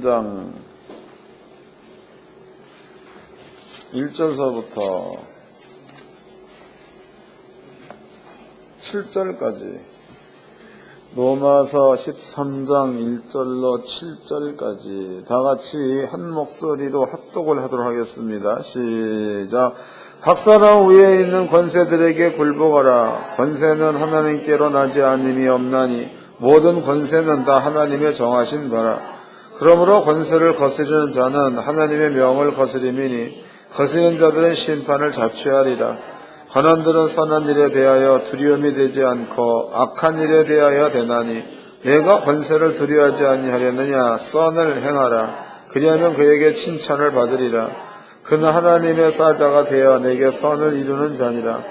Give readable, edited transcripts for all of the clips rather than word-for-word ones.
장 1절서부터 7절까지 로마서 13장 1절로 7절까지 다같이 한 목소리로 합독을 하도록 하겠습니다. 시작. 각 사람 위에 있는 권세들에게 굴복하라. 권세는 하나님께로 나지 않음이 없나니 모든 권세는 다 하나님의 정하신 바라. 그러므로 권세를 거스리는 자는 하나님의 명을 거스림이니 거스리는 자들은 심판을 자취하리라. 관원들은 선한 일에 대하여 두려움이 되지 않고 악한 일에 대하여 되나니 내가 권세를 두려워하지 아니하려느냐. 선을 행하라. 그리하면 그에게 칭찬을 받으리라. 그는 하나님의 사자가 되어 내게 선을 이루는 자니라.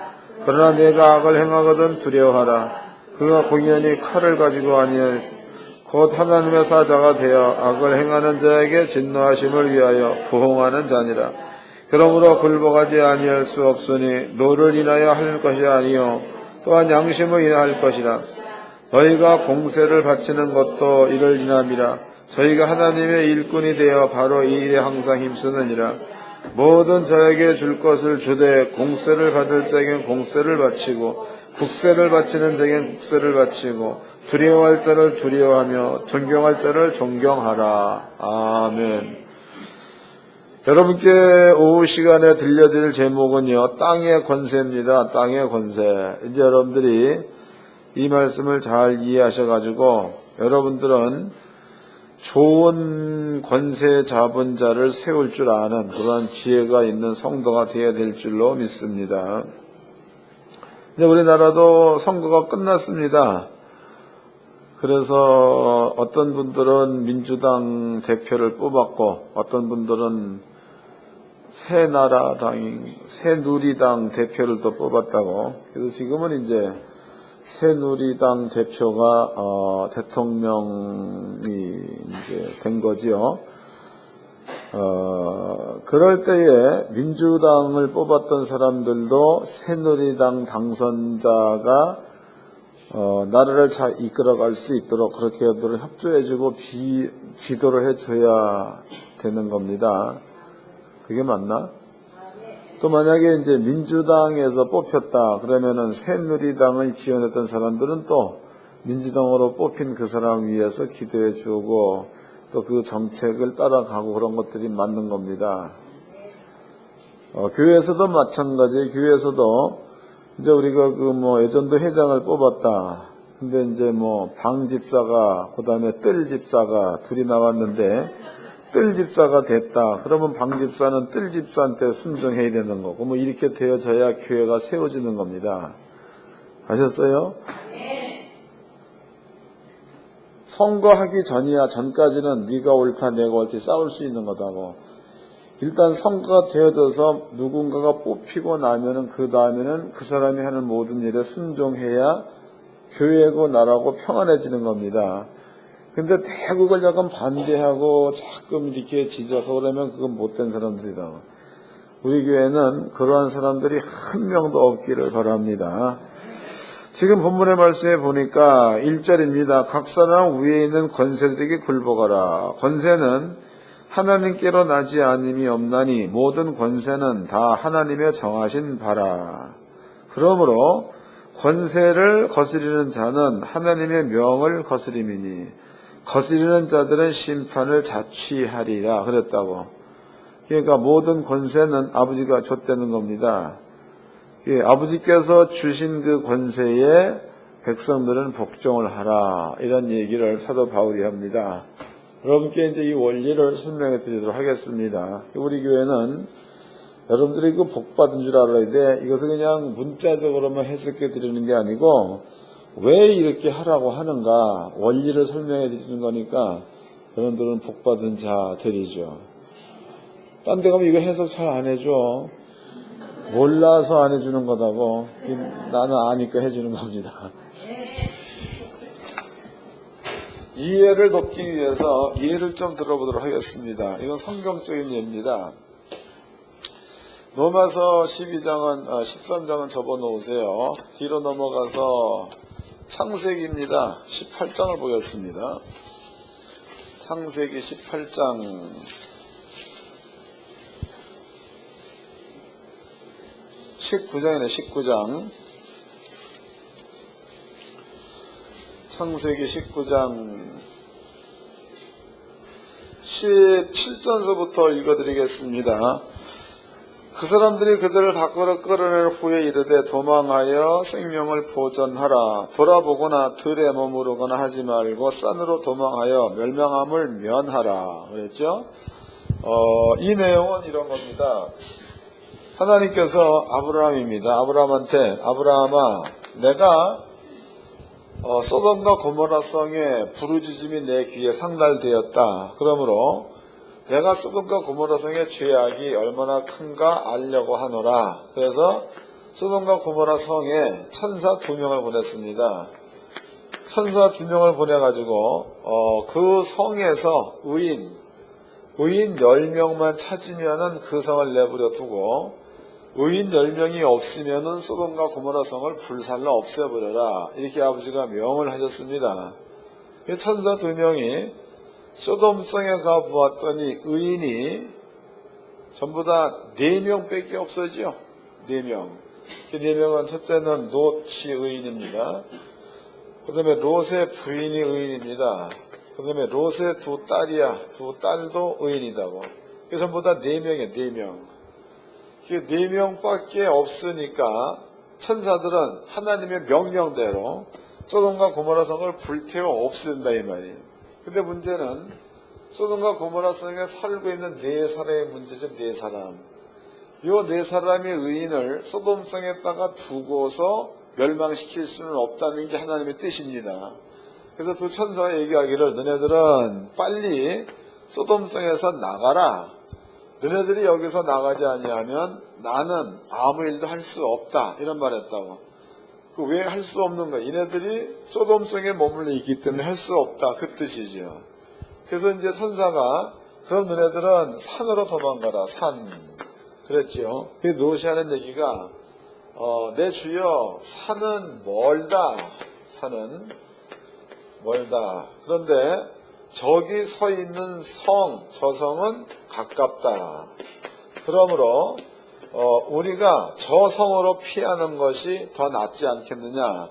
그러나 내가 악을 행하거든 두려워하라. 그가 공연히 칼을 가지고 아니하여 곧 하나님의 사자가 되어 악을 행하는 자에게 진노하심을 위하여 부흥하는 자니라. 그러므로 굴복하지 아니할 수 없으니 노를 인하여 할 것이 아니요 또한 양심을 인하여 할 것이라. 너희가 공세를 바치는 것도 이를 인함이라. 저희가 하나님의 일꾼이 되어 바로 이 일에 항상 힘쓰느니라. 모든 자에게 줄 것을 주되 공세를 받을 자에겐 공세를 바치고 국세를 바치는 자에겐 국세를 바치고 두려워할 자를 두려워하며 존경할 자를 존경하라. 아멘. 여러분께 오후 시간에 들려드릴 제목은요, 땅의 권세입니다. 땅의 권세. 이제 여러분들이 이 말씀을 잘 이해하셔가지고 여러분들은 좋은 권세 잡은 자를 세울 줄 아는 그런 지혜가 있는 성도가 되어야 될 줄로 믿습니다. 이제 우리나라도 선거가 끝났습니다. 그래서 어떤 분들은 민주당 대표를 뽑았고 어떤 분들은 새누리당 대표를 또 뽑았다고. 그래서 지금은 이제 새누리당 대표가 대통령이 이제 된 거지요. 그럴 때에 민주당을 뽑았던 사람들도 새누리당 당선자가 나라를 잘 이끌어갈 수 있도록 그렇게 협조해주고 기도를 해줘야 되는 겁니다. 그게 맞나? 또 만약에 이제 민주당에서 뽑혔다 그러면은 새누리당을 지원했던 사람들은 또 민주당으로 뽑힌 그 사람 위해서 기도해주고 또 그 정책을 따라가고 그런 것들이 맞는 겁니다. 교회에서도 마찬가지. 교회에서도 이제 우리가 예전도 회장을 뽑았다. 근데 이제 방집사가, 그 다음에 뜰집사가 둘이 나왔는데, 뜰집사가 됐다. 그러면 방집사는 뜰집사한테 순종해야 되는 거고, 이렇게 되어져야 교회가 세워지는 겁니다. 아셨어요? 선거하기 전까지는 네가 옳다, 내가 옳다 싸울 수 있는 거다고. 일단 선거가 되어져서 누군가가 뽑히고 나면은 그 다음에는 그 사람이 하는 모든 일에 순종해야 교회고 나라고 평안해지는 겁니다. 근데 대국을 약간 반대하고 자꾸 이렇게 지적하고 그러면 그건 못된 사람들이다. 우리 교회는 그러한 사람들이 한 명도 없기를 바랍니다. 지금 본문의 말씀에 보니까 1절입니다. 각 사람 위에 있는 권세들에게 굴복하라. 권세는 하나님께로 나지 않음이 없나니 모든 권세는 다 하나님의 정하신 바라. 그러므로 권세를 거스리는 자는 하나님의 명을 거스림이니 거스리는 자들은 심판을 자취하리라 그랬다고. 그러니까 모든 권세는 아버지가 줬다는 겁니다. 아버지께서 주신 그 권세에 백성들은 복종을 하라. 이런 얘기를 사도 바울이 합니다. 여러분께 이제 이 원리를 설명해 드리도록 하겠습니다. 우리 교회는 여러분들이 그 복 받은 줄 알아야 돼. 이것을 그냥 문자적으로만 해석해 드리는 게 아니고 왜 이렇게 하라고 하는가 원리를 설명해 드리는 거니까 여러분들은 복 받은 자들이죠. 딴 데 가면 이거 해석 잘 안 해줘. 몰라서 안 해주는 거다고. 나는 아니까 해주는 겁니다. 이해를 돕기 위해서 예를 좀 들어보도록 하겠습니다. 이건 성경적인 예입니다. 로마서 13장은 접어놓으세요. 뒤로 넘어가서 창세기입니다. 18장을 보겠습니다. 창세기 18장 19장이네. 19장 창세기 19장 17절서부터 읽어드리겠습니다. 그 사람들이 그들을 밖으로 끌어낸 후에 이르되 도망하여 생명을 보존하라. 돌아보거나 들에 머무르거나 하지 말고 산으로 도망하여 멸망함을 면하라. 그랬죠? 이 내용은 이런 겁니다. 하나님께서 아브라함입니다. 아브라함한테 아브라함아, 내가 소돔과 고모라 성에 부르짖음이 내 귀에 상달되었다. 그러므로 내가 소돔과 고모라 성의 죄악이 얼마나 큰가 알려고 하노라. 그래서 소돔과 고모라 성에 천사 2명을 보냈습니다. 천사 2명을 보내가지고 그 성에서 의인 10명만 찾으면은 그 성을 내버려 두고 의인 10명이 없으면은 소돔과 고모라 성을 불살라 없애버려라. 이렇게 아버지가 명을 하셨습니다. 천사 2명이 소돔성에 가 보았더니 의인이 전부 다 4명 밖에 없어지요. 4명. 그 4명은 첫째는 롯이 의인입니다. 그 다음에 롯의 부인이 의인입니다. 그 다음에 롯의 2딸이야. 2딸도 의인이다고. 그래서 전부 다 4명이에요. 4명. 그 4명밖에 없으니까 천사들은 하나님의 명령대로 소돔과 고모라 성을 불태워 없앤다 이 말이에요. 근데 문제는 소돔과 고모라 성에 살고 있는 4사람의 문제죠. 4사람. 요 4사람의 의인을 소돔성에다가 두고서 멸망시킬 수는 없다는 게 하나님의 뜻입니다. 그래서 두 천사가 얘기하기를 너네들은 빨리 소돔성에서 나가라. 너네들이 여기서 나가지 아니하면 나는 아무 일도 할 수 없다. 이런 말 했다고. 왜 할 수 없는 거야? 이네들이 소돔성에 머물러 있기 때문에 할 수 없다. 그 뜻이죠. 그래서 이제 천사가 그럼 너네들은 산으로 도망가라. 산. 그랬죠. 그 롯이 하는 얘기가 내 주여 산은 멀다. 산은 멀다. 그런데 저기 서 있는 성, 저 성은 가깝다. 그러므로 우리가 저 성으로 피하는 것이 더 낫지 않겠느냐.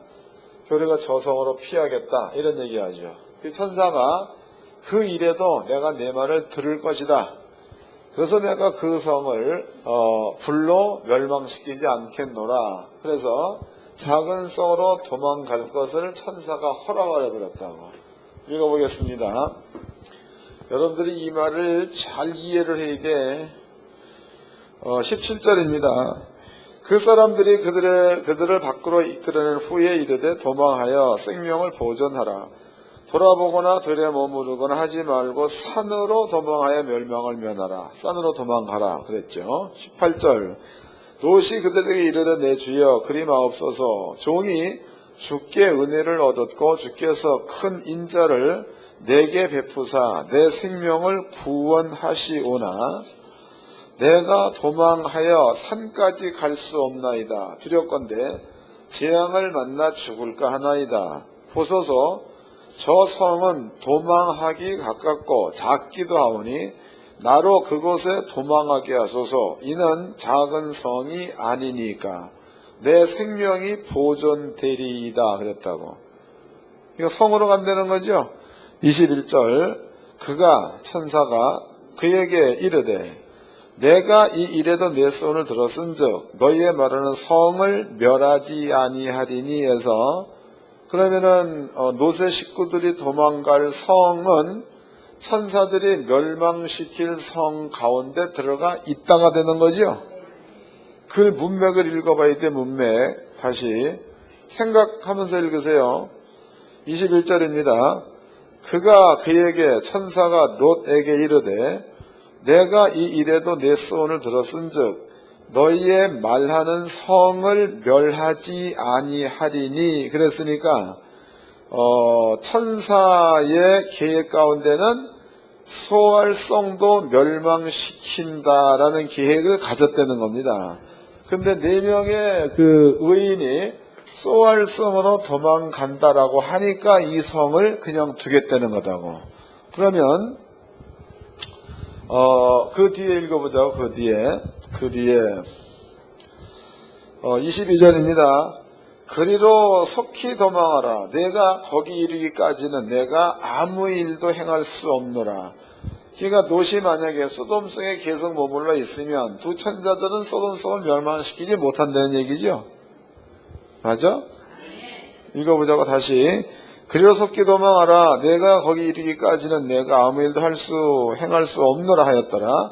우리가 저 성으로 피하겠다. 이런 얘기하죠. 그 천사가 그 일에도 내가 내 말을 들을 것이다. 그래서 내가 그 성을 불로 멸망시키지 않겠노라. 그래서 작은 성으로 도망갈 것을 천사가 허락을 해버렸다고. 읽어보겠습니다. 여러분들이 이 말을 잘 이해를 해야 돼. 17절입니다. 그 사람들이 그들을 밖으로 이끌어낸 후에 이르되 도망하여 생명을 보존하라. 돌아보거나 들에 머무르거나 하지 말고 산으로 도망하여 멸망을 면하라. 산으로 도망가라. 그랬죠. 18절. 롯이 그들에게 이르되 내 주여 그리 마옵소서. 종이 주께 은혜를 얻었고 주께서 큰 인자를 내게 베푸사 내 생명을 구원하시오나 내가 도망하여 산까지 갈 수 없나이다. 두렵건대 재앙을 만나 죽을까 하나이다. 보소서 저 성은 도망하기 가깝고 작기도 하오니 나로 그곳에 도망하게 하소서. 이는 작은 성이 아니니까 내 생명이 보존되리이다. 그랬다고. 이거 성으로 간다는 거죠. 21절. 그가 천사가 그에게 이르되 내가 이 일에도 내 손을 들었은즉 너희의 말하는 성을 멸하지 아니하리니 해서 그러면은 롯의 식구들이 도망갈 성은 천사들이 멸망시킬 성 가운데 들어가 있다가 되는 거죠. 그 문맥을 읽어봐야 돼. 문맥 다시 생각하면서 읽으세요. 21절입니다. 그가 그에게 천사가 롯에게 이르되 내가 이 일에도 내 손을 들었은즉 너희의 말하는 성을 멸하지 아니하리니. 그랬으니까 천사의 계획 가운데는 소알성도 멸망시킨다라는 계획을 가졌다는 겁니다. 근데 4명의 그 의인이 소알성으로 도망간다라고 하니까 이 성을 그냥 두겠다는 거다고. 그러면 그 뒤에 읽어보자고. 그 뒤에 22절입니다. 그리로 속히 도망하라. 내가 거기 이르기까지는 내가 아무 일도 행할 수 없노라. 그러니까 롯이 만약에 소돔성에 계속 머물러 있으면 두 천자들은 소돔성을 멸망시키지 못한다는 얘기죠. 맞아? 읽어보자고. 다시. 그리로 속히 도망하라. 내가 거기 이르기까지는 내가 아무 일도 행할 수 없노라 하였더라.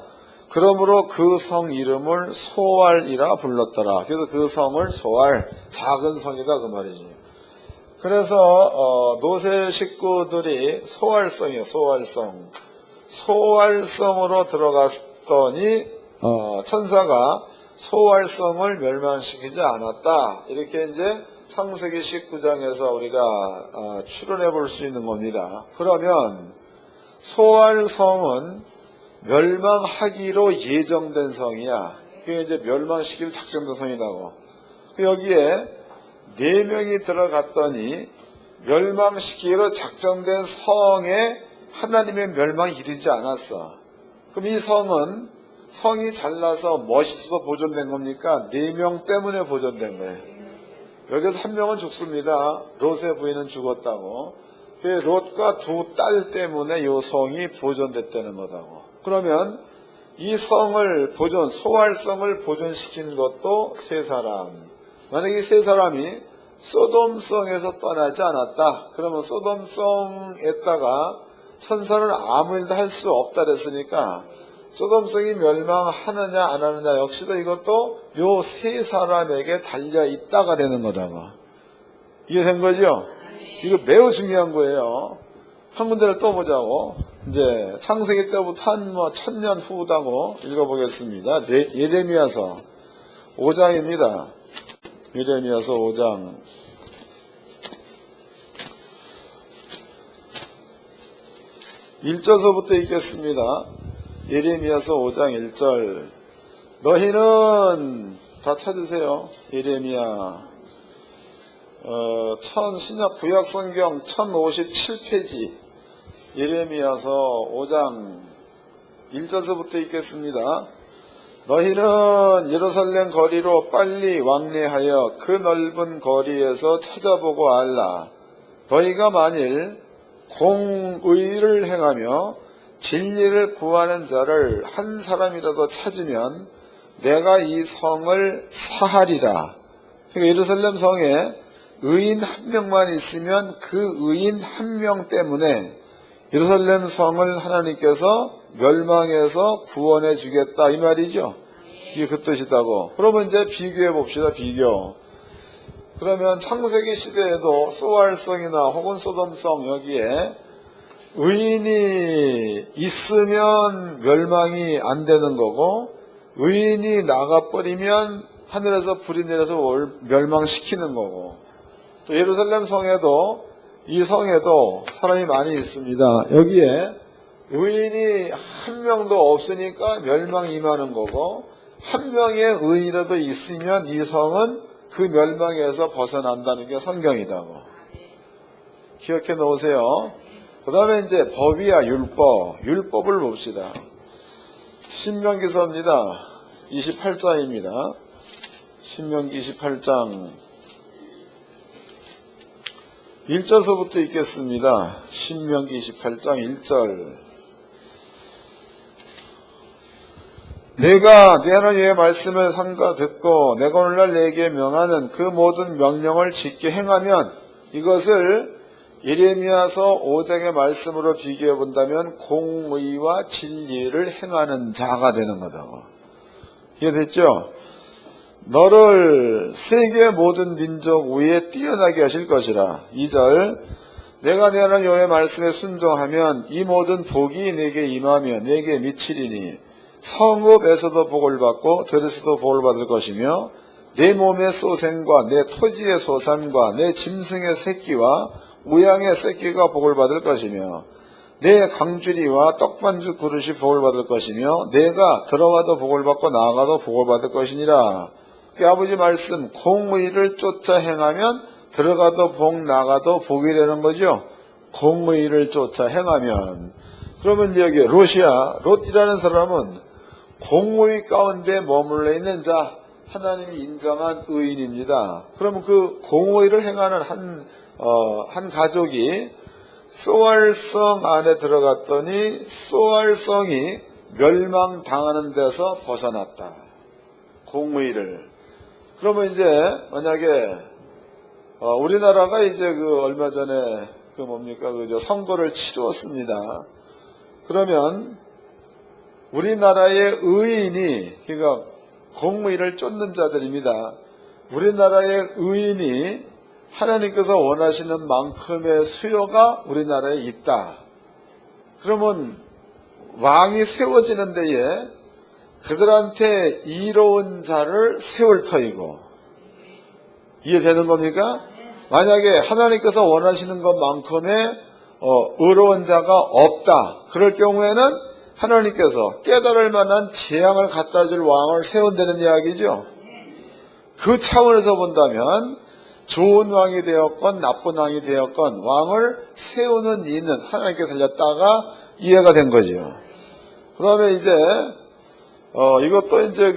그러므로 그 성 이름을 소알이라 불렀더라. 그래서 그 성을 소알, 작은 성이다 그 말이지. 그래서 롯의 식구들이 소알성이에요. 소알성으로 들어갔더니 천사가 소알성을 멸망시키지 않았다. 이렇게 이제 창세기 19장에서 우리가 추론해 볼 수 있는 겁니다. 그러면 소알성은 멸망하기로 예정된 성이야. 그게 이제 멸망시킬 작정된 성이라고. 여기에 4명이 들어갔더니 멸망시키기로 작정된 성에 하나님의 멸망이 이르지 않았어. 그럼 이 성이 잘나서 멋있어서 보존된 겁니까? 4명 때문에 보존된 거예요. 여기서 1명은 죽습니다. 롯의 부인은 죽었다고. 롯과 2 딸 때문에 이 성이 보존됐다는 거다고. 그러면 이 소알성을 보존시킨 것도 3사람. 만약에 이 3사람이 소돔성에서 떠나지 않았다. 그러면 소돔성에다가 천사는 아무 일도 할 수 없다 그랬으니까 소돔성이 멸망하느냐 안 하느냐 역시도 이것도 요 3사람에게 달려있다가 되는 거다고. 이해된 거죠? 이거 매우 중요한 거예요. 한 군데를 또 보자고. 이제 창세기 때부터 한 1000년 후다고 읽어보겠습니다. 예레미야서 5장입니다. 예레미야서 5장 1절서부터 읽겠습니다. 예레미야서 5장 1절. 너희는 다 찾으세요. 예레미야 신약 구약성경 1057페이지 예레미야서 5장 1절서부터 읽겠습니다. 너희는 예루살렘 거리로 빨리 왕래하여 그 넓은 거리에서 찾아보고 알라. 너희가 만일 공의를 행하며 진리를 구하는 자를 한 사람이라도 찾으면 내가 이 성을 사하리라. 그러니까 예루살렘 성에 의인 1명만 있으면 그 의인 1명 때문에 예루살렘 성을 하나님께서 멸망해서 구원해 주겠다 이 말이죠. 이게 그 뜻이다고. 그러면 이제 비교해 봅시다. 비교. 그러면 창세기 시대에도 소알성이나 혹은 소돔성 여기에 의인이 있으면 멸망이 안 되는 거고 의인이 나가버리면 하늘에서 불이 내려서 멸망시키는 거고 또 예루살렘 성에도 이 성에도 사람이 많이 있습니다. 여기에 의인이 1명도 없으니까 멸망이 임하는 거고 1명의 의인이라도 있으면 이 성은 그 멸망에서 벗어난다는 게 성경이다고. 기억해 놓으세요. 그 다음에 이제 법이야 율법을 봅시다. 신명기서입니다. 28장입니다. 신명기 28장 1절서부터 읽겠습니다. 신명기 28장 1절. 내가 내 하나님의 말씀을 삼가 듣고 내가 오늘날 내게 명하는 그 모든 명령을 짓게 행하면 이것을 예레미야서 5장의 말씀으로 비교해 본다면 공의와 진리를 행하는 자가 되는 거다고. 이해됐죠? 너를 세계 모든 민족 위에 뛰어나게 하실 것이라. 2절. 내가 내 하나님 여호와의 말씀에 순종하면 이 모든 복이 내게 임하며 내게 미치리니 성읍에서도 복을 받고 들에서도 복을 받을 것이며 내 몸의 소생과 내 토지의 소산과 내 짐승의 새끼와 우양의 새끼가 복을 받을 것이며 내 강주리와 떡반죽 그릇이 복을 받을 것이며 내가 들어가도 복을 받고 나가도 복을 받을 것이니라. 그 아버지 말씀 공의를 쫓아 행하면 들어가도 복 나가도 복이라는 거죠. 공의를 쫓아 행하면 그러면 여기 롯이라는 사람은 공의 가운데 머물러 있는 자, 하나님이 인정한 의인입니다. 그러면 그 공의를 행하는 한 가족이 소알성 안에 들어갔더니 소알성이 멸망당하는 데서 벗어났다. 공의를. 그러면 이제 만약에 우리나라가 이제 얼마 전에 선거를 치루었습니다. 그러면 우리나라의 의인이, 그러니까 공의를 쫓는 자들입니다. 우리나라의 의인이 하나님께서 원하시는 만큼의 수요가 우리나라에 있다. 그러면 왕이 세워지는 데에 그들한테 이로운 자를 세울 터이고, 이해되는 겁니까? 만약에 하나님께서 원하시는 것만큼의 의로운 자가 없다. 그럴 경우에는 하나님께서 깨달을 만한 재앙을 갖다 줄 왕을 세운다는 이야기죠. 그 차원에서 본다면 좋은 왕이 되었건 나쁜 왕이 되었건 왕을 세우는 이는 하나님께 달렸다가 이해가 된 거죠. 그 다음에 이제 이것도 이제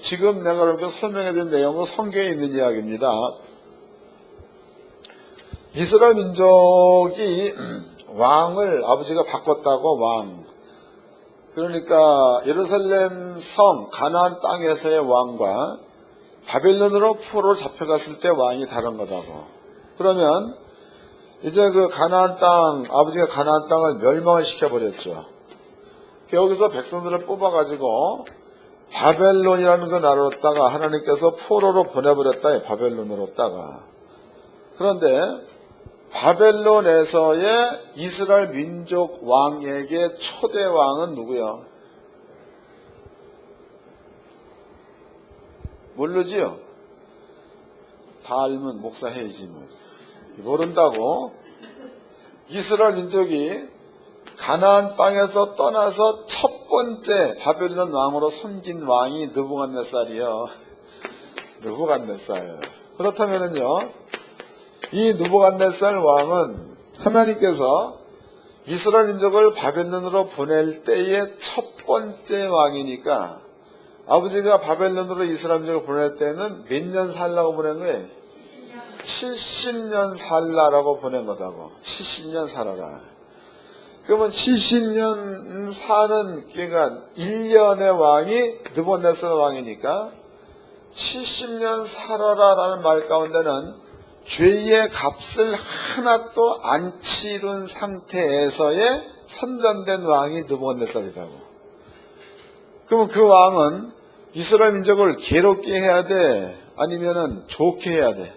지금 내가 이렇게 설명해 드린 내용은 성경에 있는 이야기입니다. 이스라엘 민족이 왕을 아버지가 바꿨다고 왕. 그러니까 예루살렘 성 가나안 땅에서의 왕과 바벨론으로 포로로 잡혀갔을 때 왕이 다른 거다고. 그러면 이제 가나안 땅, 아버지가 가나안 땅을 멸망을 시켜버렸죠. 여기서 백성들을 뽑아가지고 바벨론이라는 그 나라로다가 하나님께서 포로로 보내버렸다. 바벨론으로다가. 그런데 바벨론에서의 이스라엘 민족 왕에게 초대 왕은 누구요? 모르지요? 다 알면 목사 해야지 뭐. 모른다고? 이스라엘 민족이 가나안 땅에서 떠나서 첫 번째 바벨론 왕으로 섬긴 왕이 느부갓네살이요. 느부갓네살. 그렇다면은요, 이 느부갓네살 왕은 하나님께서 이스라엘 민족을 바벨론으로 보낼 때의 첫 번째 왕이니까, 아버지가 바벨론으로 이스라엘 민족을 보낼 때는 몇 년 살라고 보낸 거예요? 70년 살라라고 보낸 거다고. 70년 살아라. 그러면 70년 사는, 그러니까 1년의 왕이 느부갓네살 왕이니까 70년 살아라라는 말 가운데는 죄의 값을 하나도 안 치른 상태에서의 선전된 왕이 느부갓네살이라고. 그러면 그 왕은 이스라엘 민족을 괴롭게 해야 돼? 아니면은 좋게 해야 돼?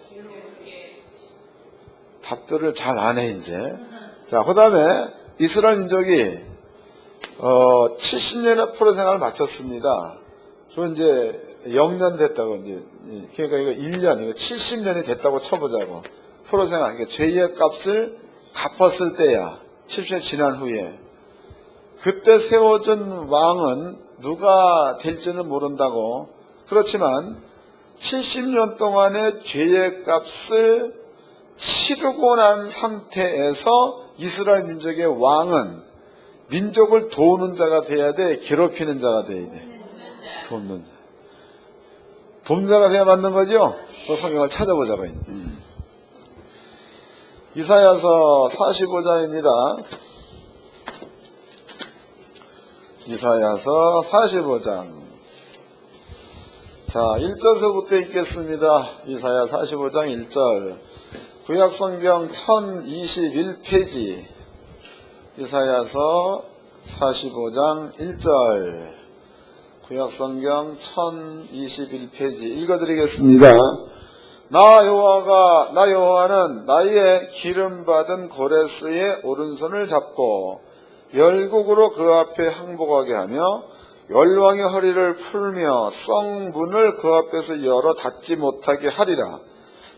답들을 잘 안 해, 이제. 자, 그 다음에 이스라엘 민족이 70년의 포로 생활을 마쳤습니다. 그리고 이제 0년 됐다고, 이제 그러니까 이거 1년, 이거 70년이 됐다고 쳐보자고. 포로 생활, 그러니까 죄의 값을 갚았을 때야. 70년 지난 후에. 그때 세워진 왕은 누가 될지는 모른다고. 그렇지만 70년 동안의 죄의 값을 치르고 난 상태에서 이스라엘 민족의 왕은 민족을 도우는 자가 돼야 돼? 괴롭히는 자가 돼야 돼? 돕는 자. 돕는 자가 돼야 맞는 거죠? 그 성경을 찾아보자고요. 이사야서 45장입니다. 이사야서 45장. 자, 1절서부터 읽겠습니다. 이사야 45장 1절. 구약성경 1021페이지. 이사야서 45장 1절. 구약성경 1021페이지 읽어드리겠습니다. 나 여호와는 나의 기름받은 고레스의 오른손을 잡고 열국으로 그 앞에 항복하게 하며 열왕의 허리를 풀며 썩문을 그 앞에서 열어 닫지 못하게 하리라.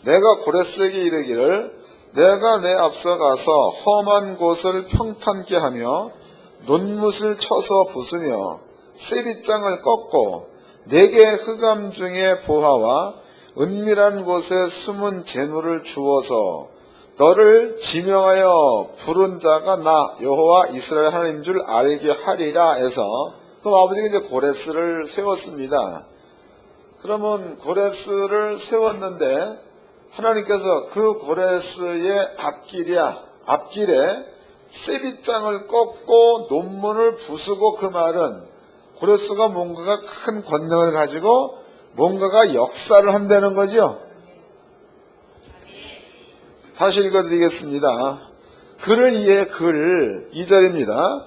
내가 고레스에게 이르기를 내가 내 앞서 가서 험한 곳을 평탄케 하며 논못을 쳐서 부수며 세리장을 꺾고 내게 흑암 중에 보화와 은밀한 곳에 숨은 재물을 주어서 너를 지명하여 부른 자가 나 여호와 이스라엘 하나님인 줄 알게 하리라 해서 그럼 아버지가 이제 고레스를 세웠습니다. 그러면 고레스를 세웠는데 하나님께서 그 고레스의 앞길에 세빗장을 꺾고 논문을 부수고, 그 말은 고레스가 뭔가가 큰 권능을 가지고 뭔가가 역사를 한다는 거죠. 다시 읽어드리겠습니다. 글을 이해 글 2절입니다.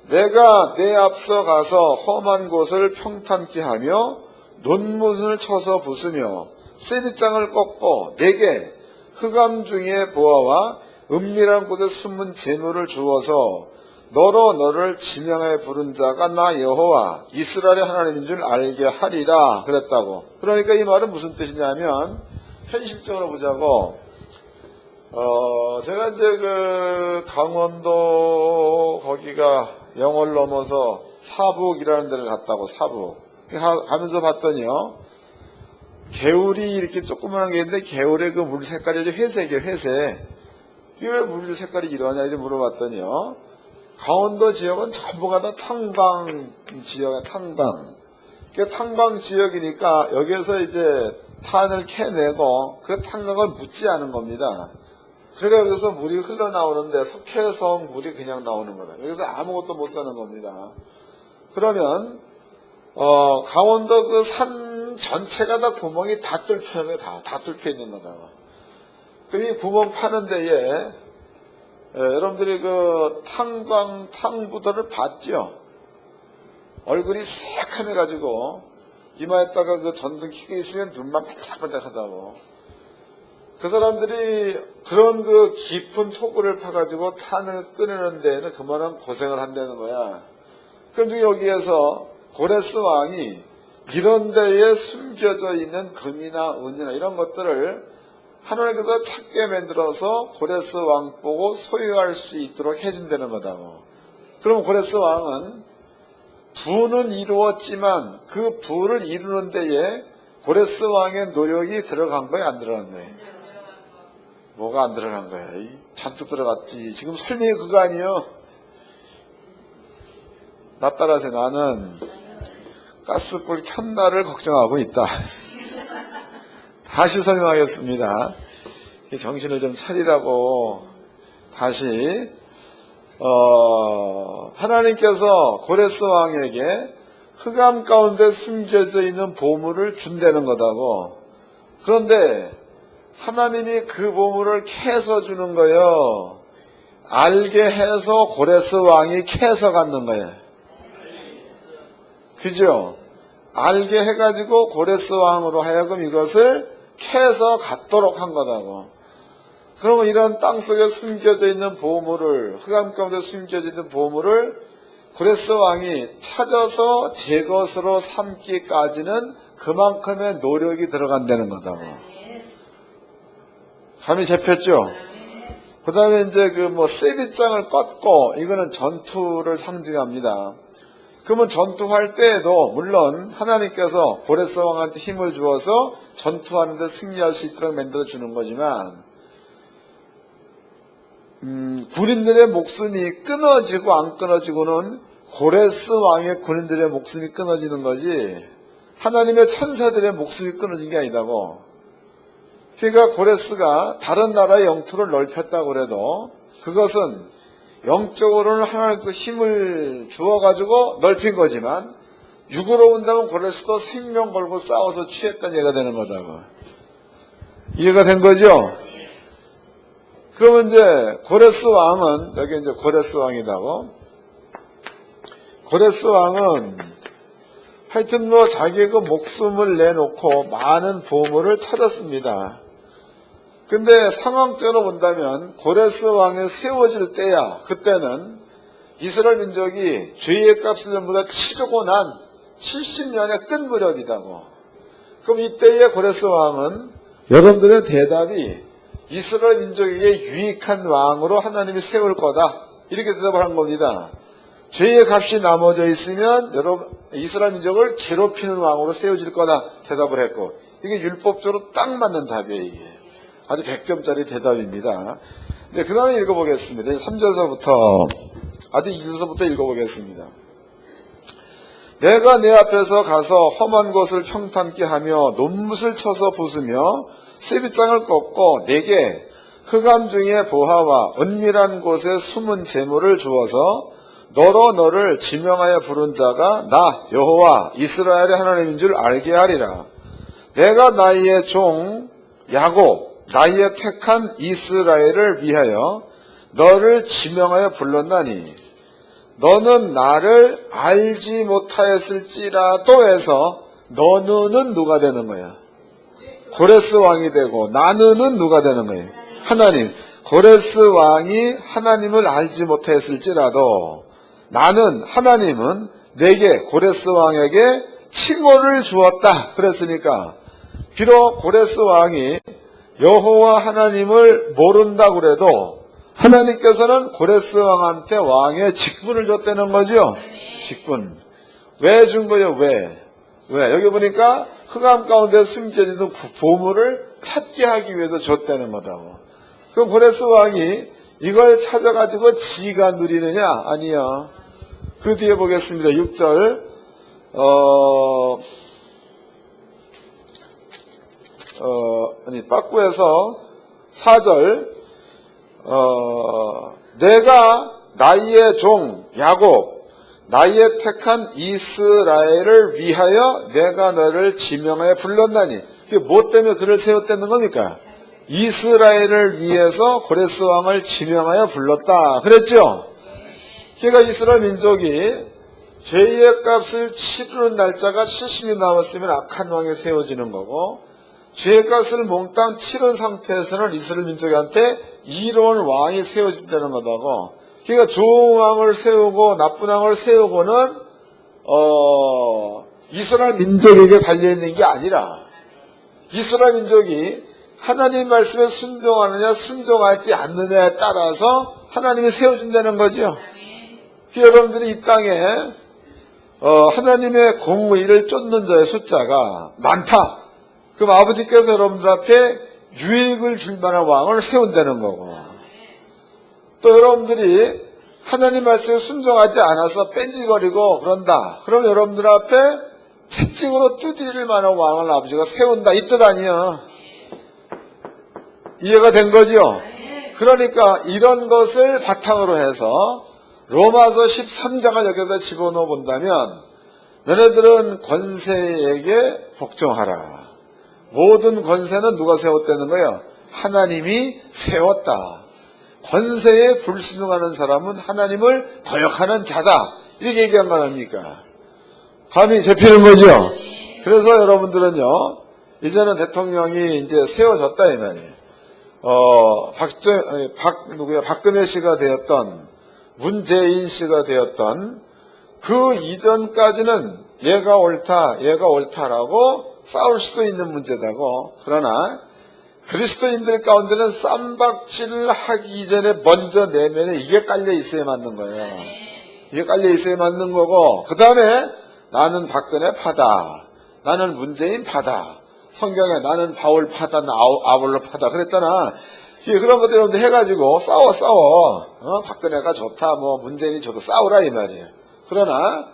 내가 내 앞서 가서 험한 곳을 평탄케 하며 논문을 쳐서 부수며 세빗장을 꺾고 내게 흑암 중에 보아와 은밀한 곳에 숨은 재물을 주어서 너로 너를 지명해 부른 자가 나 여호와 이스라엘의 하나님인 줄 알게 하리라 그랬다고. 그러니까 이 말은 무슨 뜻이냐면, 현실적으로 보자고, 제가 이제 그 강원도 거기가 영월 넘어서 사북이라는 데를 갔다고, 사북. 가면서 봤더니요, 개울이 이렇게 조그만한 게 있는데 개울의 그 물 색깔이 아주 회색이에요, 회색. 이게 왜 물 색깔이 이러냐 이렇게 물어봤더니요, 강원도 지역은 전부가 다 탄광 지역이야, 탄광. 그 탄광 지역이니까 여기에서 이제 탄을 캐내고 그 탄광을 묻지 않은 겁니다. 그러니까 여기서 물이 흘러나오는데 석회성 물이 그냥 나오는 거다. 여기서 아무것도 못 사는 겁니다. 그러면 강원도 그 산 전체가 다 구멍이 다 뚫혀 있는 거다. 다 뚫혀 있는 거다. 그럼 이 구멍 파는 데에 여러분들이 그 탕부도를 봤죠? 얼굴이 새카매가지고 이마에다가 그 전등 켜고 있으면 눈만 반짝반짝하다고. 그 사람들이 그런 그 깊은 토굴을 파가지고 탄을 끄내는 데에는 그만한 고생을 한다는 거야. 그런데 여기에서 고레스 왕이 이런 데에 숨겨져 있는 금이나 은이나 이런 것들을 하나님께서 찾게 만들어서 고레스 왕 보고 소유할 수 있도록 해준다는 거다고. 그럼 고레스 왕은 부는 이루었지만 그 부를 이루는 데에 고레스 왕의 노력이 들어간 거야, 안 들어간 거야? 뭐가 안 들어간 거야? 잔뜩 들어갔지. 지금 설명이 그거 아니에요. 나 따라서 나는 가스불 켠 날을 걱정하고 있다. 다시 설명하겠습니다. 정신을 좀 차리라고. 다시 하나님께서 고레스 왕에게 흑암 가운데 숨겨져 있는 보물을 준다는 거다고. 그런데 하나님이 그 보물을 캐서 주는 거예요. 알게 해서 고레스 왕이 캐서 갖는 거예요. 그죠? 알게 해가지고 고레스 왕으로 하여금 이것을 캐서 갖도록 한 거다고. 그러면 이런 땅속에 숨겨져 있는 보물을, 흑암 가운데 숨겨져 있는 보물을 고레스 왕이 찾아서 제 것으로 삼기까지는 그만큼의 노력이 들어간다는 거다고. 감이 잡혔죠? 그 다음에 이제 그 세빗장을 꺾고, 이거는 전투를 상징합니다. 그러면 전투할 때에도 물론 하나님께서 고레스 왕한테 힘을 주어서 전투하는데 승리할 수 있도록 만들어 주는 거지만, 군인들의 목숨이 끊어지고 안 끊어지고는 고레스 왕의 군인들의 목숨이 끊어지는 거지 하나님의 천사들의 목숨이 끊어진 게 아니다고. 그러니까 고레스가 다른 나라의 영토를 넓혔다고 그래도 그것은 영적으로는 하나님께서 힘을 주어가지고 넓힌 거지만 육으로 본다면 고레스도 생명 걸고 싸워서 취했다는 얘기가 되는 거다고. 이해가 된 거죠? 그러면 이제 고레스 왕은, 여기 이제 고레스 왕이다고. 고레스 왕은 하여튼 자기의 그 목숨을 내놓고 많은 보물을 찾았습니다. 근데 상황적으로 본다면 고레스 왕이 세워질 때야, 그때는 이스라엘 민족이 죄의 값을 전부 다 치르고 난 70년의 끝 무렵이다고. 그럼 이때의 고레스 왕은 여러분들의 대답이 이스라엘 민족에게 유익한 왕으로 하나님이 세울 거다, 이렇게 대답을 한 겁니다. 죄의 값이 남아져 있으면 여러분 이스라엘 민족을 괴롭히는 왕으로 세워질 거다 대답을 했고, 이게 율법적으로 딱 맞는 답이에요. 이게. 아주 100점짜리 대답입니다. 이제 그 다음에 읽어보겠습니다. 3절서부터, 아주 2절서부터 읽어보겠습니다. 내가 내 앞에서 가서 험한 곳을 평탄케 하며 논못을 쳐서 부수며 세빗장을 꺾고 내게 흑암 중에 보화와 은밀한 곳에 숨은 재물을 주어서 너로 너를 지명하여 부른 자가 나 여호와 이스라엘의 하나님인 줄 알게 하리라. 내가 나의 종 야곱 나의 택한 이스라엘을 위하여 너를 지명하여 불렀나니 너는 나를 알지 못하였을지라도 해서 너는 누가 되는 거야? 고레스 왕이 되고 나는 누가 되는 거예요? 하나님. 고레스 왕이 하나님을 알지 못했을지라도 나는 하나님은 내게 고레스 왕에게 칭호를 주었다. 그랬으니까 비록 고레스 왕이 여호와 하나님을 모른다 그래도 하나님께서는 고레스 왕한테 왕의 직분을 줬다는 거죠. 직분. 왜 준 거예요? 왜? 여기 보니까 흑암 가운데 숨겨진 보물을 찾게 하기 위해서 줬다는 거다고. 그럼 고레스 왕이 이걸 찾아가지고 지가 누리느냐? 아니요. 그 뒤에 보겠습니다. 6절. 빠꾸에서 4절. 내가 나의 종 야곱 나의 택한 이스라엘을 위하여 내가 너를 지명하여 불렀나니 그게 뭐 때문에 그를 세웠다는 겁니까? 이스라엘을 위해서 고레스 왕을 지명하여 불렀다 그랬죠? 그러니까 이스라엘 민족이 죄의 값을 치르는 날짜가 70이 남았으면 악한 왕이 세워지는 거고 죄의 값을 몽땅 치른 상태에서는 이스라엘 민족한테 이로운 왕이 세워진다는 거다고. 그러니까 좋은 왕을 세우고 나쁜 왕을 세우고는 이스라엘 민족에게 달려있는 게 아니라 이스라엘 민족이 하나님 말씀에 순종하느냐 순종하지 않느냐에 따라서 하나님이 세워준다는 거죠. 여러분들이 이 땅에 하나님의 공의를 쫓는 자의 숫자가 많다. 그럼 아버지께서 여러분들 앞에 유익을 줄 만한 왕을 세운다는 거고 또 여러분들이 하나님 말씀에 순종하지 않아서 뺀질거리고 그런다. 그럼 여러분들 앞에 채찍으로 두드릴 만한 왕을 아버지가 세운다. 이 뜻 아니에요. 이해가 된 거죠? 그러니까 이런 것을 바탕으로 해서 로마서 13장을 여기다 집어넣어 본다면 너네들은 권세에게 복종하라. 모든 권세는 누가 세웠다는 거예요? 하나님이 세웠다. 권세에 불순종하는 사람은 하나님을 거역하는 자다. 이렇게 얘기한 거 아닙니까? 감이 잡히는 거죠? 그래서 여러분들은요, 이제는 대통령이 이제 세워졌다, 이 말이에요. 박근혜 씨가 되었던, 문재인 씨가 되었던, 그 이전까지는 얘가 옳다라고 싸울 수도 있는 문제다고. 그러나 그리스도인들 가운데는 쌈박질을 하기 이전에 먼저 내면에 이게 깔려 있어야 맞는 거예요. 이게 깔려 있어야 맞는 거고 그 다음에 나는 박근혜 파다. 나는 문재인 파다. 성경에 나는 바울 파다. 아볼로 파다. 그랬잖아. 그런 것들 여러분들 해가지고 싸워. 박근혜가 좋다. 문재인이 좋다. 싸우라 이 말이에요. 그러나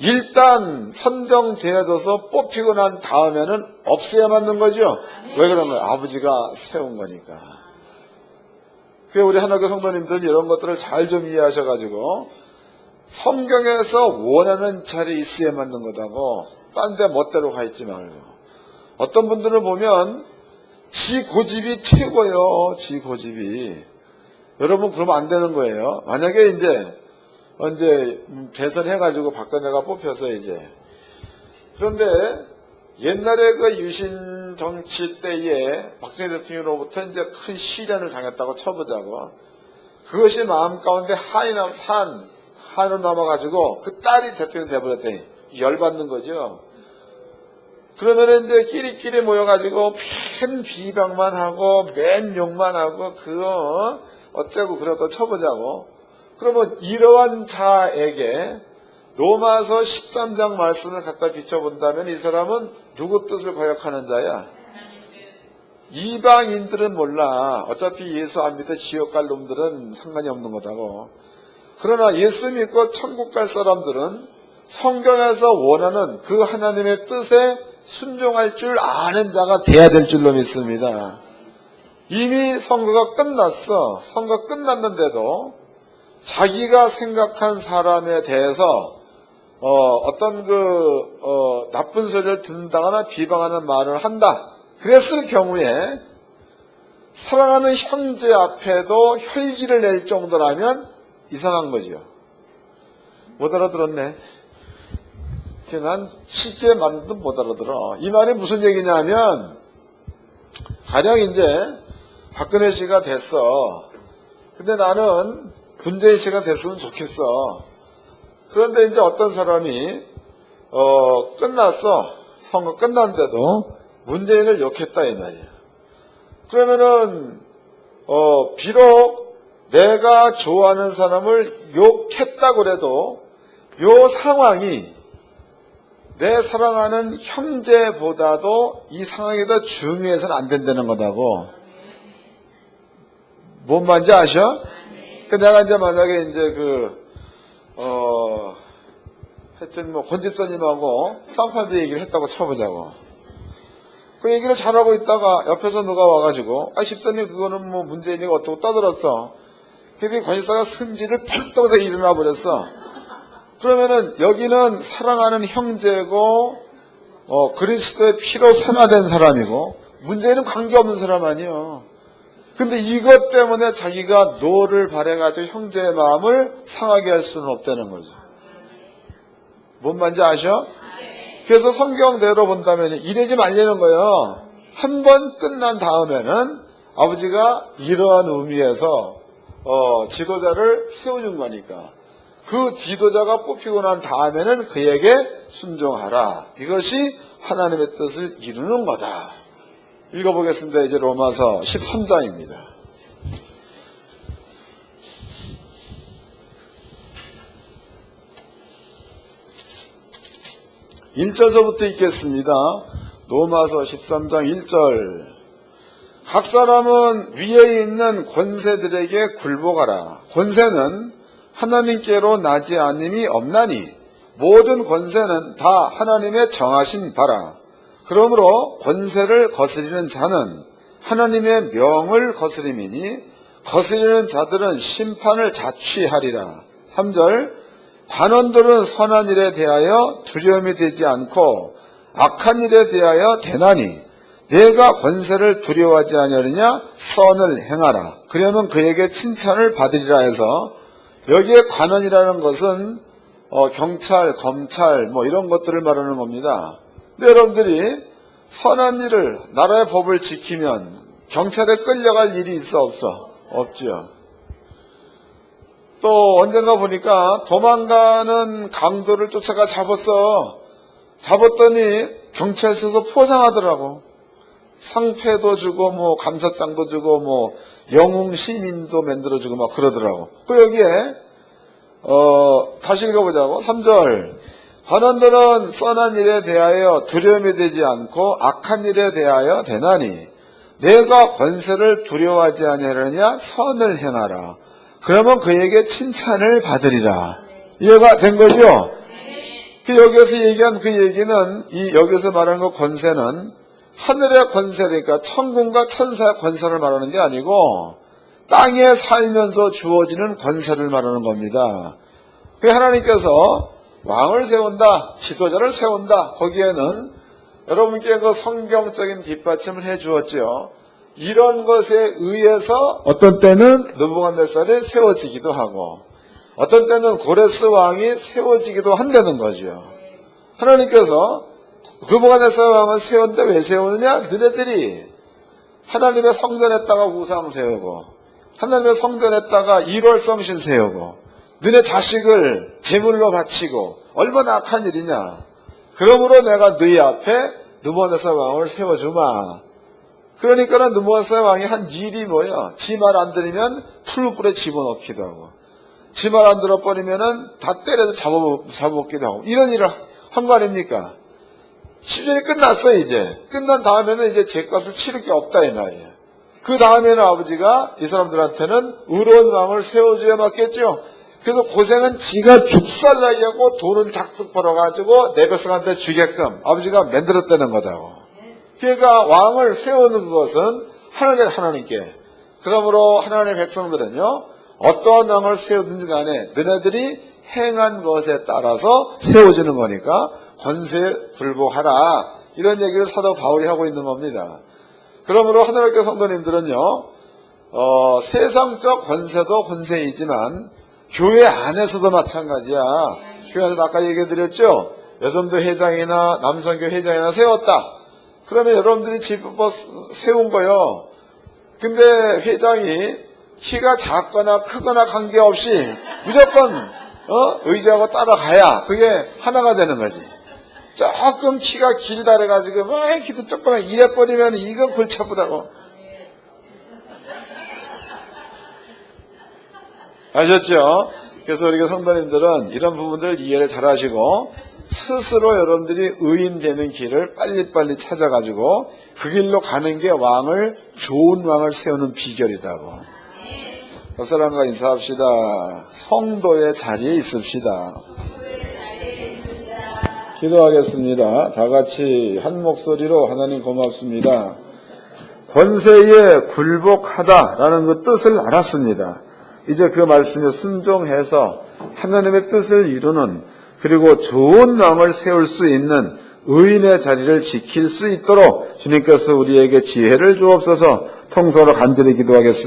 일단 선정되어져서 뽑히고 난 다음에는 없애야 맞는 거죠. 왜 그런 거예요? 아버지가 세운 거니까. 그게 우리 하나교 성도님들 이런 것들을 잘 좀 이해하셔가지고 성경에서 원하는 자리에 있어야 맞는 거다고 딴 데 멋대로 가 있지 말고. 어떤 분들을 보면 지 고집이 최고예요. 지 고집이. 여러분 그러면 안 되는 거예요. 만약에 이제 대선해가지고 박근혜가 뽑혀서 이제. 그런데 옛날에 그 유신 정치 때에 박정희 대통령으로부터 이제 큰 시련을 당했다고 쳐보자고. 그것이 마음 가운데 한으로 남아가지고 그 딸이 대통령 돼버렸더니 열받는 거죠. 그러면 이제 끼리끼리 모여가지고 팬 비방만 하고 맨 욕만 하고 그거 어쩌고 그러다 쳐보자고. 그러면 이러한 자에게 로마서 13장 말씀을 갖다 비춰본다면 이 사람은 누구 뜻을 거역하는 자야? 이방인들은 몰라. 어차피 예수 안 믿어 지옥 갈 놈들은 상관이 없는 거다고. 그러나 예수 믿고 천국 갈 사람들은 성경에서 원하는 그 하나님의 뜻에 순종할 줄 아는 자가 돼야 될 줄로 믿습니다. 이미 선거가 끝났어. 선거 끝났는데도 자기가 생각한 사람에 대해서 어떤 나쁜 소리를 듣는다거나 비방하는 말을 한다. 그랬을 경우에 사랑하는 형제 앞에도 혈기를 낼 정도라면 이상한 거죠. 못 알아들었네. 난 쉽게 말도 못 알아들어. 이 말이 무슨 얘기냐면, 가령 이제 박근혜 씨가 됐어. 근데 나는 문재인 씨가 됐으면 좋겠어. 그런데 이제 어떤 사람이 끝났어. 선거 끝났는데도 문재인을 욕했다 이 말이야. 그러면은 비록 내가 좋아하는 사람을 욕했다고 해도 요 상황이 내 사랑하는 형제보다도 이 상황이 더 중요해서는 안 된다는 거다고. 뭔 말인지 아셔? 내가 이제 만약에 이제 하여튼 권 집사님하고 쌍판대 얘기를 했다고 쳐보자고. 그 얘기를 잘하고 있다가 옆에서 누가 와가지고, 집사님 그거는 문재인이가 어떻고 떠들었어. 그랬더니 권 집사가 승질을 펄떡 일어나 버렸어. 그러면은 여기는 사랑하는 형제고 그리스도의 피로 세마된 사람이고 문제는 관계없는 사람 아니에요. 근데 이것 때문에 자기가 노를 발해가지고 형제의 마음을 상하게 할 수는 없다는 거죠. 뭔 말인지 아셔? 그래서 성경대로 본다면 이러지 말라는 거예요. 한 번 끝난 다음에는 아버지가 이러한 의미에서 지도자를 세워준 거니까 그 지도자가 뽑히고 난 다음에는 그에게 순종하라. 이것이 하나님의 뜻을 이루는 거다. 읽어보겠습니다. 이제 로마서 13장입니다. 1절서부터 읽겠습니다. 로마서 13장 1절. 각 사람은 위에 있는 권세들에게 굴복하라. 권세는 하나님께로 나지 않음이 없나니 모든 권세는 다 하나님의 정하신 바라. 그러므로 권세를 거스리는 자는 하나님의 명을 거스림이니 거스리는 자들은 심판을 자취하리라. 3절. 관원들은 선한 일에 대하여 두려움이 되지 않고 악한 일에 대하여 대나니 내가 권세를 두려워하지 아니하느냐. 선을 행하라. 그러면 그에게 칭찬을 받으리라 해서 여기에 관원이라는 것은 경찰, 검찰 이런 것들을 말하는 겁니다. 근데 여러분들이 선한 일을, 나라의 법을 지키면 경찰에 끌려갈 일이 있어 없어? 없죠. 또 언젠가 보니까 도망가는 강도를 쫓아가 잡았더니 경찰서에서 포상하더라고. 상패도 주고 감사장도 주고 영웅 시민도 만들어주고 막 그러더라고. 그 여기에 다시 읽어보자고. 3절. 관원들은 선한 일에 대하여 두려움이 되지 않고 악한 일에 대하여 대나니 내가 권세를 두려워하지 아니하느냐. 선을 행하라. 그러면 그에게 칭찬을 받으리라. 이해가 된 거죠? 여기에서 얘기한 그 얘기는 여기서 말하는 그 권세는 하늘의 권세니까 천군과 천사의 권세를 말하는 게 아니고 땅에 살면서 주어지는 권세를 말하는 겁니다. 하나님께서 왕을 세운다, 지도자를 세운다. 거기에는 여러분께 그 성경적인 뒷받침을 해 주었죠. 이런 것에 의해서 어떤 때는 느부갓네살이 세워지기도 하고 어떤 때는 고레스 왕이 세워지기도 한다는 거죠. 하나님께서 느부갓네살 왕을 세웠는데 왜 세우느냐? 너네들이 하나님의 성전에다가 우상 세우고 하나님의 성전에다가 일월성신 세우고 너네 자식을 제물로 바치고 얼마나 악한 일이냐. 그러므로 내가 너희 앞에 느부갓네살 왕을 세워주마. 그러니까는 느부갓네살 왕이 한 일이 뭐야? 지 말 안 들으면 풀불에 집어넣기도 하고 지 말 안 들어버리면은 다 때려서 잡아먹기도 하고 이런 일을 한 거 아닙니까? 시즌이 끝났어 이제. 끝난 다음에는 이제 죄값을 치를 게 없다 이 말이에요. 그 다음에는 아버지가 이 사람들한테는 의로운 왕을 세워줘야 맞겠죠. 그래서 고생은 지가 죽살나게 하고 돈은 작득 벌어가지고 내 백성한테 주게끔 아버지가 만들었다는 거다고. 그러니까 왕을 세우는 것은 하나님께. 그러므로 하나님의 백성들은요, 어떠한 왕을 세우든지 간에 너네들이 행한 것에 따라서 세워지는 거니까 권세에 굴복하라. 이런 얘기를 사도 바울이 하고 있는 겁니다. 그러므로 하늘학교 성도님들은요, 세상적 권세도 권세이지만 교회 안에서도 마찬가지야. 교회 안에서 아까 얘기해 드렸죠? 여성도 회장이나 남성교 회장이나 세웠다. 그러면 여러분들이 집법 세운 거요. 근데 회장이 키가 작거나 크거나 관계없이 무조건 의지하고 따라가야 그게 하나가 되는 거지. 조금 키가 길다 그래가지고 키도 조금만 이래버리면 이건 골치 아프다고. 아셨죠? 그래서 우리가 성도님들은 이런 부분들 이해를 잘 하시고 스스로 여러분들이 의인되는 길을 빨리빨리 찾아가지고 그 길로 가는 게 좋은 왕을 세우는 비결이다고. 옆사람과 인사합시다. 성도의 자리에 있읍시다. 기도하겠습니다. 다 같이 한 목소리로 하나님 고맙습니다. 권세에 굴복하다라는 그 뜻을 알았습니다. 이제 그 말씀에 순종해서 하나님의 뜻을 이루는 그리고 좋은 왕을 세울 수 있는 의인의 자리를 지킬 수 있도록 주님께서 우리에게 지혜를 주옵소서. 통서로 간절히 기도하겠습니다.